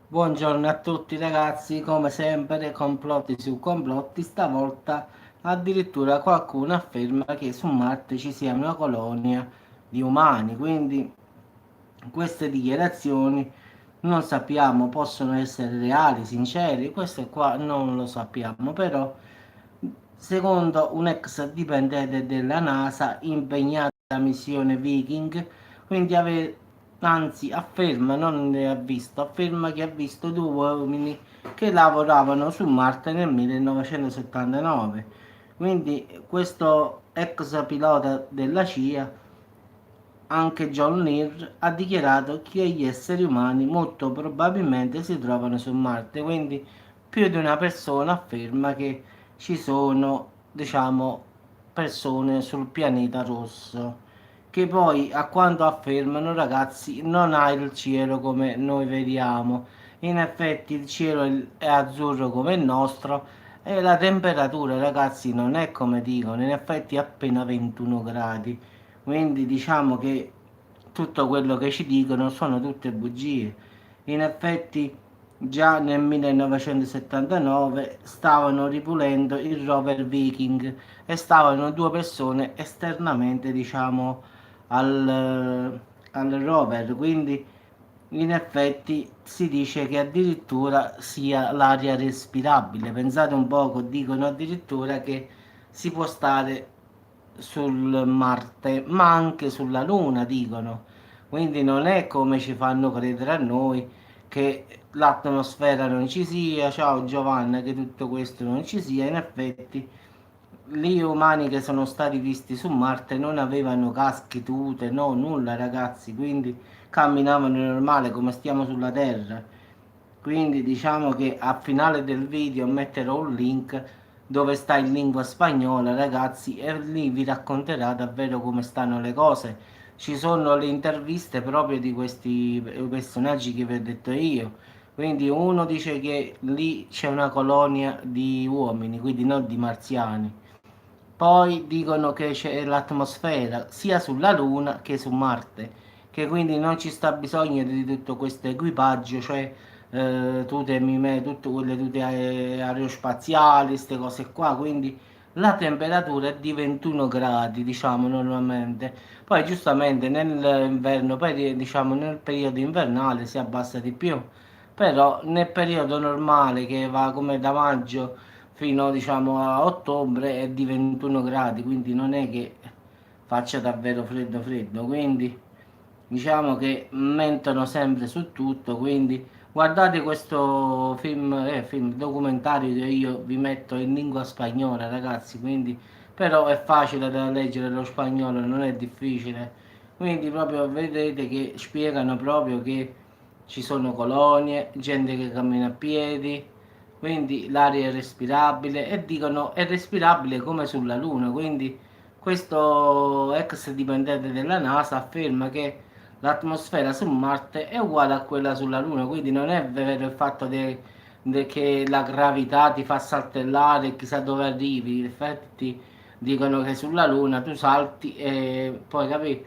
Buongiorno a tutti ragazzi, come sempre complotti su complotti, stavolta addirittura qualcuno afferma che su Marte ci sia una colonia di umani, quindi queste dichiarazioni non sappiamo, possono essere reali, sinceri, questo qua non lo sappiamo, però secondo un ex dipendente della NASA impegnato nella missione Viking, quindi anzi afferma, non ne ha visto, afferma che ha visto due uomini che lavoravano su Marte nel 1979. Quindi questo ex pilota della CIA, anche John Lear, ha dichiarato che gli esseri umani molto probabilmente si trovano su Marte, quindi più di una persona afferma che ci sono, diciamo, persone sul pianeta rosso, che poi, a quanto affermano ragazzi, non ha il cielo come noi vediamo. In effetti il cielo è azzurro come il nostro e la temperatura, ragazzi, non è come dicono, in effetti è appena 21 gradi. Quindi diciamo che tutto quello che ci dicono sono tutte bugie. In effetti già nel 1979 stavano ripulendo il rover Viking e stavano due persone esternamente, diciamo, al rover, quindi in effetti si dice che addirittura sia l'aria respirabile. Pensate un poco, dicono addirittura che si può stare sul Marte, ma anche sulla Luna, dicono. Quindi non è come ci fanno credere a noi che l'atmosfera non ci sia, ciao Giovanna, che tutto questo non ci sia. In effetti gli umani che sono stati visti su Marte non avevano caschi, tute, no, nulla ragazzi, quindi camminavano normale come stiamo sulla Terra. Quindi diciamo che a finale del video metterò un link dove sta in lingua spagnola, ragazzi, e lì vi racconterà davvero come stanno le cose. Ci sono le interviste proprio di questi personaggi che vi ho detto io. Quindi uno dice che lì c'è una colonia di uomini, quindi non di marziani. Poi dicono che c'è l'atmosfera sia sulla Luna che su Marte, che quindi non ci sta bisogno di tutto questo equipaggio, cioè tute, tutte quelle tute aerospaziali, queste cose qua, quindi la temperatura è di 21 gradi, diciamo normalmente. Poi giustamente nell'inverno, diciamo nel periodo invernale si abbassa di più, però nel periodo normale che va come da maggio fino diciamo a ottobre è di 21 gradi, quindi non è che faccia davvero freddo freddo, quindi diciamo che mentono sempre su tutto, quindi guardate questo film documentario che io vi metto in lingua spagnola, ragazzi, quindi però è facile da leggere lo spagnolo, non è difficile. Quindi proprio vedete che spiegano proprio che ci sono colonie, gente che cammina a piedi, quindi l'aria è respirabile e dicono è respirabile come sulla Luna, quindi questo ex dipendente della NASA afferma che l'atmosfera su Marte è uguale a quella sulla Luna, quindi non è vero il fatto che la gravità ti fa saltellare e chissà dove arrivi, infatti dicono che sulla Luna tu salti e poi capi,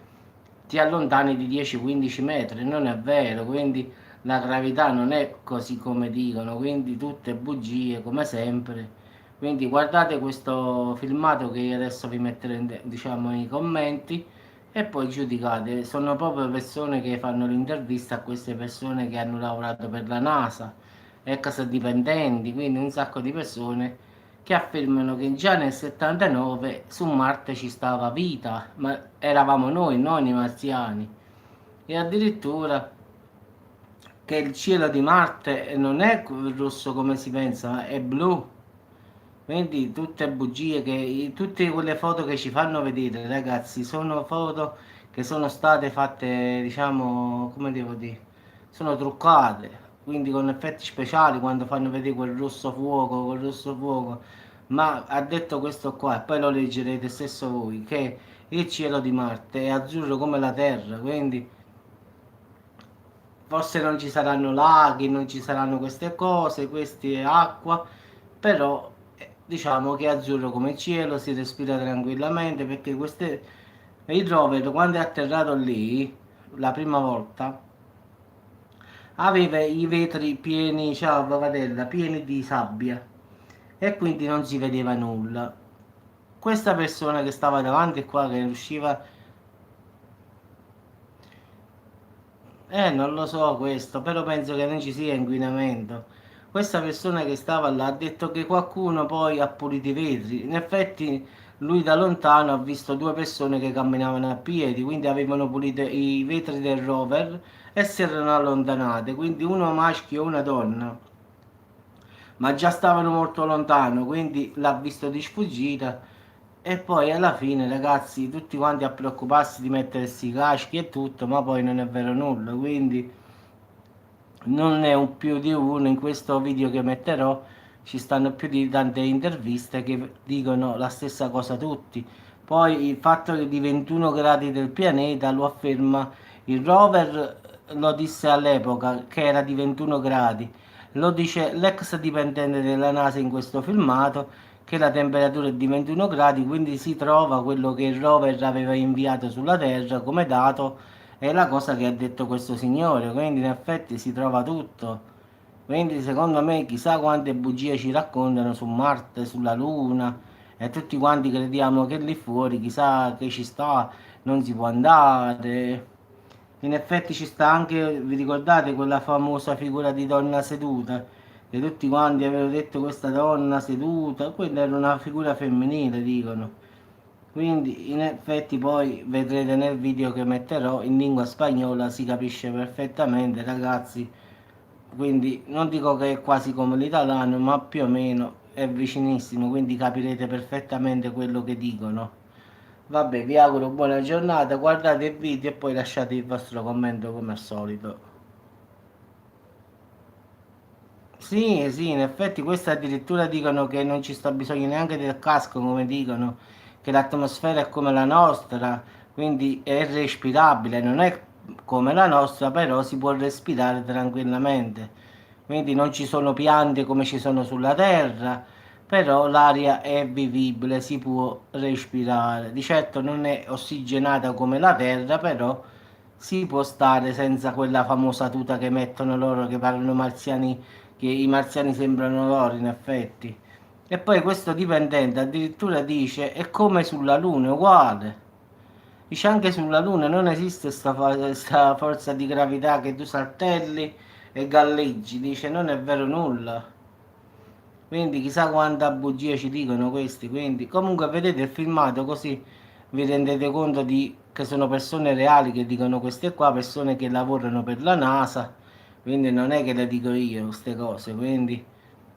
ti allontani di 10-15 metri, non è vero, quindi la gravità non è così come dicono, quindi tutte bugie come sempre. Quindi guardate questo filmato che io adesso vi metterò diciamo nei commenti e poi giudicate. Sono proprio persone che fanno l'intervista a queste persone che hanno lavorato per la NASA, ex dipendenti, quindi un sacco di persone che affermano che già nel 79 su Marte ci stava vita, ma eravamo noi, non i marziani. E addirittura che il cielo di Marte non è rosso come si pensa, ma è blu. Quindi tutte bugie tutte quelle foto che ci fanno vedere, ragazzi, sono foto che sono state fatte, diciamo, come devo dire, sono truccate, quindi con effetti speciali quando fanno vedere quel rosso fuoco. Ma ha detto questo qua, e poi lo leggerete stesso voi, che il cielo di Marte è azzurro come la Terra, quindi forse non ci saranno laghi, non ci saranno queste cose, queste acqua, però diciamo che è azzurro come il cielo, si respira tranquillamente perché il rover quando è atterrato lì la prima volta aveva i vetri pieni, ciao Pavatella, pieni di sabbia e quindi non si vedeva nulla. Questa persona che stava davanti qua, che riusciva, non lo so questo, però penso che non ci sia inquinamento. Questa persona che stava là ha detto che qualcuno poi ha pulito i vetri. In effetti lui da lontano ha visto due persone che camminavano a piedi, quindi avevano pulito i vetri del rover e si erano allontanate, quindi uno maschio e una donna, ma già stavano molto lontano, quindi l'ha visto di sfuggita. E poi alla fine, ragazzi, tutti quanti a preoccuparsi di mettersi i caschi e tutto, ma poi non è vero nulla, quindi non è un più di uno. In questo video che metterò ci stanno più di tante interviste che dicono la stessa cosa tutti. Poi il fatto che di 21 gradi del pianeta lo afferma il rover, lo disse all'epoca che era di 21 gradi, lo dice l'ex dipendente della NASA in questo filmato che la temperatura è di 21 gradi, quindi si trova quello che il rover aveva inviato sulla Terra come dato, è la cosa che ha detto questo signore, quindi in effetti si trova tutto. Quindi secondo me chissà quante bugie ci raccontano su Marte, sulla Luna, e tutti quanti crediamo che lì fuori chissà che ci sta, non si può andare. In effetti ci sta anche, vi ricordate quella famosa figura di donna seduta? Che tutti quanti avevano detto questa donna seduta, quella era una figura femminile, dicono. Quindi in effetti poi vedrete nel video che metterò in lingua spagnola, si capisce perfettamente, ragazzi. Quindi non dico che è quasi come l'italiano, ma più o meno è vicinissimo, quindi capirete perfettamente quello che dicono. Vabbè, vi auguro buona giornata, guardate il video e poi lasciate il vostro commento come al solito. Sì, sì, in effetti questo addirittura dicono che non ci sta bisogno neanche del casco, come dicono, che l'atmosfera è come la nostra, quindi è respirabile, non è come la nostra, però si può respirare tranquillamente. Quindi non ci sono piante come ci sono sulla Terra, però l'aria è vivibile, si può respirare. Di certo non è ossigenata come la Terra, però si può stare senza quella famosa tuta che mettono loro, che parlano marziani, che i marziani sembrano loro in effetti. E poi questo dipendente addirittura dice è come sulla Luna, è uguale. Dice anche sulla Luna non esiste sta forza di gravità che tu saltelli e galleggi, dice non è vero nulla. Quindi chissà quanta bugia ci dicono questi. Quindi comunque vedete il filmato così vi rendete conto di che sono persone reali che dicono queste qua, persone che lavorano per la NASA. Quindi non è che le dico io queste cose. Quindi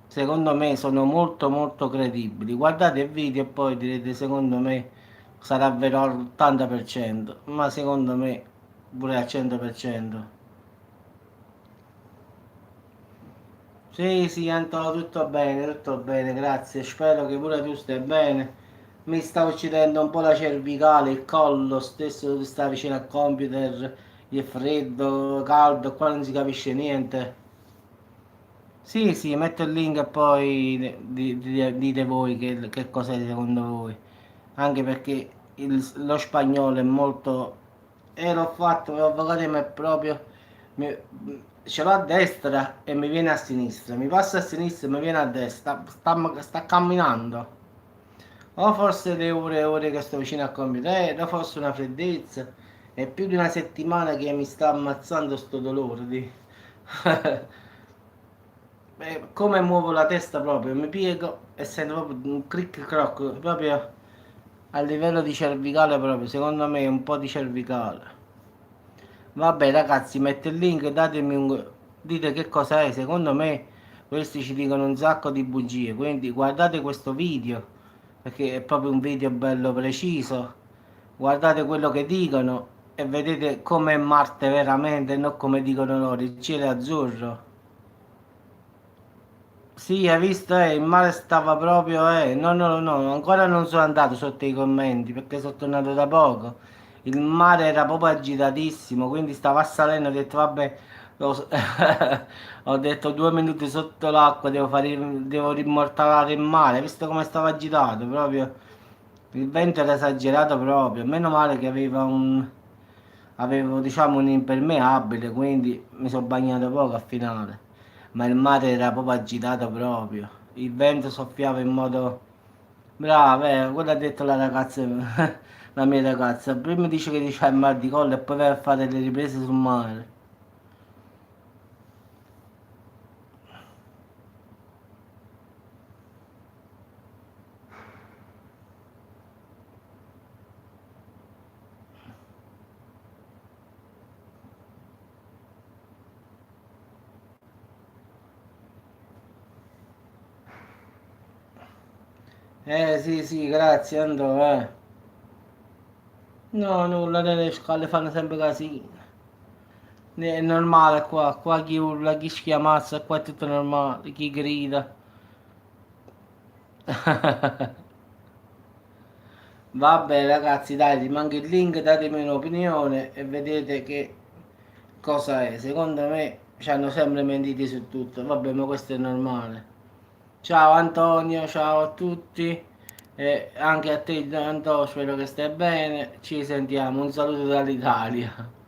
secondo me sono molto molto credibili. Guardate il video e poi direte secondo me sarà vero all'80%, ma secondo me pure al 100%. Sì, sì, Antonio, tutto bene, grazie. Spero che pure tu stai bene. Mi sta uccidendo un po' la cervicale, il collo, stesso di stare vicino al computer, il freddo, caldo, qua non si capisce niente. Sì, sì, metto il link e poi dite voi che cos'è secondo voi. Anche perché lo spagnolo è molto. L'ho fatto, l'avvocato mi è proprio. mi- Ce l'ho a destra e mi viene a sinistra. Mi passa a sinistra e mi viene a destra. Sta camminando. O forse le ore e ore che sto vicino al computer, o forse una freddezza. È più di una settimana che mi sta ammazzando sto dolore di. Come muovo la testa proprio, mi piego e sento proprio un cric croc, proprio a livello di cervicale proprio, secondo me è un po' di cervicale. Vabbè ragazzi, metto il link, dite che cosa è, secondo me questi ci dicono un sacco di bugie, quindi guardate questo video, perché è proprio un video bello preciso, guardate quello che dicono e vedete com'è Marte veramente, non come dicono loro, il cielo è azzurro. Sì, hai visto, il mare stava proprio, no, no, no, ancora non sono andato sotto i commenti perché sono tornato da poco. Il mare era proprio agitatissimo, quindi stava salendo, ho detto, vabbè, lo- ho detto 2 minuti sotto l'acqua, devo rimmortalare il mare, hai visto come stava agitato, proprio, il vento era esagerato proprio, meno male che aveva un, avevo diciamo un impermeabile, quindi mi sono bagnato poco a finale, ma il mare era proprio agitato proprio, il vento soffiava in modo bravo, quello ha detto la ragazza, la mia ragazza, prima dice che c'ha il mal di collo e poi vai a fare le riprese sul mare. Sì, sì, grazie, andò, eh. No, nulla, nelle scuole fanno sempre casino. È normale qua, qua chi urla, chi schiamazza, qua è tutto normale, chi grida. Vabbè ragazzi, dai, ti manca il link, datemi un'opinione e vedete che cosa è. Secondo me ci hanno sempre mentiti su tutto. Vabbè, ma questo è normale. Ciao Antonio, ciao a tutti e anche a te Antonio, spero che stai bene. Ci sentiamo. Un saluto dall'Italia.